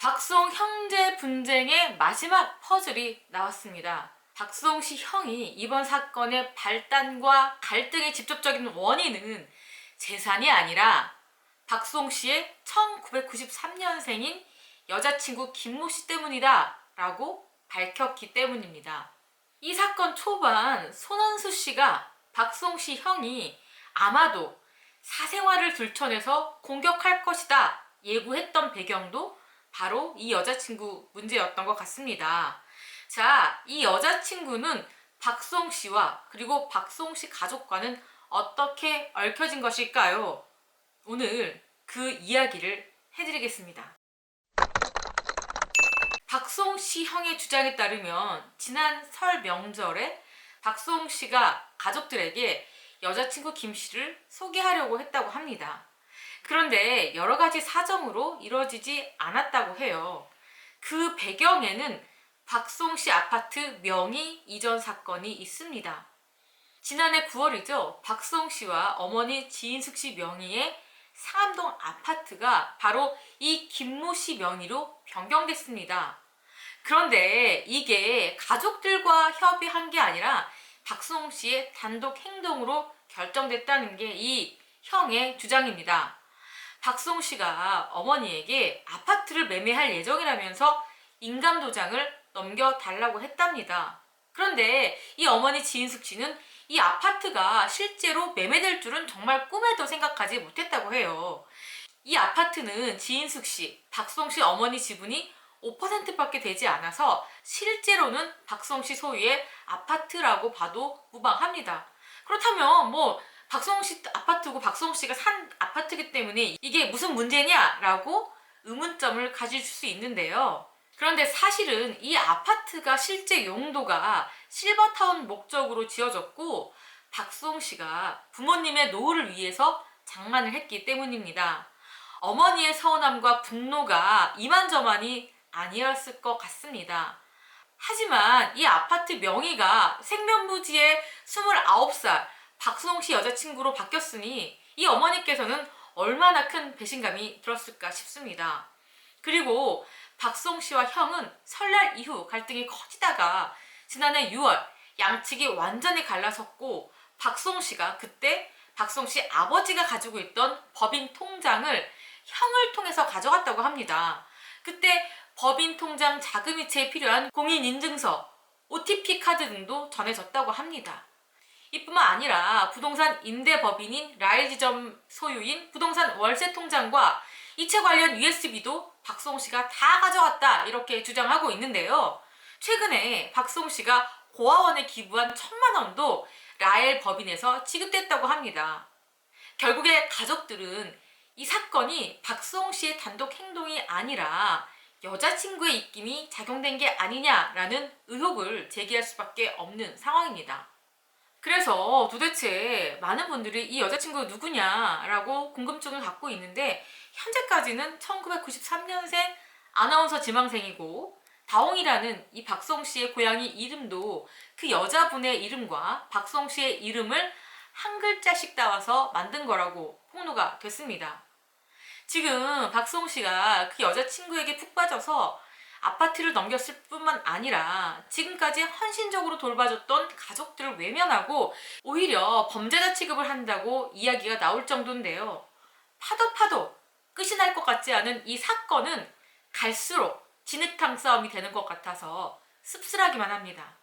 박수홍 형제 분쟁의 마지막 퍼즐이 나왔습니다. 박수홍 씨 형이 이번 사건의 발단과 갈등의 직접적인 원인은 재산이 아니라 박수홍 씨의 1993년생인 여자친구 김모 씨 때문이다 라고 밝혔기 때문입니다. 이 사건 초반 손원수 씨가 박수홍 씨 형이 아마도 사생활을 들춰내서 공격할 것이다 예고했던 배경도 바로 이 여자친구 문제였던 것 같습니다. 자, 이 여자친구는 박수홍 씨와 그리고 박수홍 씨 가족과는 어떻게 얽혀진 것일까요? 오늘 그 이야기를 해드리겠습니다. 박수홍 씨 형의 주장에 따르면 지난 설 명절에 박수홍 씨가 가족들에게 여자친구 김 씨를 소개하려고 했다고 합니다. 그런데 여러 가지 사정으로 이루어지지 않았다고 해요. 그 배경에는 박수홍 씨 아파트 명의 이전 사건이 있습니다. 지난해 9월이죠. 박수홍 씨와 어머니 지인숙 씨 명의의 상암동 아파트가 바로 이 김모 씨 명의로 변경됐습니다. 그런데 이게 가족들과 협의한 게 아니라 박수홍 씨의 단독 행동으로 결정됐다는 게 이 형의 주장입니다. 박수홍 씨가 어머니에게 아파트를 매매할 예정이라면서 인감도장을 넘겨달라고 했답니다. 그런데 이 어머니 지인숙 씨는 이 아파트가 실제로 매매될 줄은 정말 꿈에도 생각하지 못했다고 해요. 이 아파트는 지인숙 씨, 박수홍 씨 어머니 지분이 5%밖에 되지 않아서 실제로는 박수홍 씨 소유의 아파트라고 봐도 무방합니다. 그렇다면 박수홍 씨 아파트고 박수홍 씨가 산 아파트이기 때문에 이게 무슨 문제냐라고 의문점을 가질 수 있는데요. 그런데 사실은 이 아파트가 실제 용도가 실버타운 목적으로 지어졌고 박수홍 씨가 부모님의 노후를 위해서 장만을 했기 때문입니다. 어머니의 서운함과 분노가 이만저만이 아니었을 것 같습니다. 하지만 이 아파트 명의가 생면부지의 29살 박수홍 씨 여자친구로 바뀌었으니 이 어머니께서는 얼마나 큰 배신감이 들었을까 싶습니다. 그리고 박수홍 씨와 형은 설날 이후 갈등이 커지다가 지난해 6월 양측이 완전히 갈라섰고 박수홍 씨가 그때 박수홍 씨 아버지가 가지고 있던 법인 통장을 형을 통해서 가져갔다고 합니다. 그때 법인 통장 자금이체에 필요한 공인인증서, OTP 카드 등도 전해졌다고 합니다. 이뿐만 아니라 부동산 임대법인인 라이지점 소유인 부동산 월세 통장과 이체 관련 USB도 박수홍 씨가 다 가져갔다 이렇게 주장하고 있는데요. 최근에 박수홍 씨가 고아원에 기부한 1,000만 원도 라엘 법인에서 지급됐다고 합니다. 결국에 가족들은 이 사건이 박수홍 씨의 단독 행동이 아니라 여자친구의 입김이 작용된 게 아니냐라는 의혹을 제기할 수밖에 없는 상황입니다. 그래서 도대체 많은 분들이 이 여자친구 누구냐라고 궁금증을 갖고 있는데 현재까지는 1993년생 아나운서 지망생이고 다홍이라는 이 박수홍 씨의 고양이 이름도 그 여자분의 이름과 박수홍 씨의 이름을 한 글자씩 따와서 만든 거라고 폭로가 됐습니다. 지금 박수홍 씨가 그 여자친구에게 푹 빠져서 아파트를 넘겼을 뿐만 아니라 지금까지 헌신적으로 돌봐줬던 가족들을 외면하고 오히려 범죄자 취급을 한다고 이야기가 나올 정도인데요. 파도 끝이 날 것 같지 않은 이 사건은 갈수록 진흙탕 싸움이 되는 것 같아서 씁쓸하기만 합니다.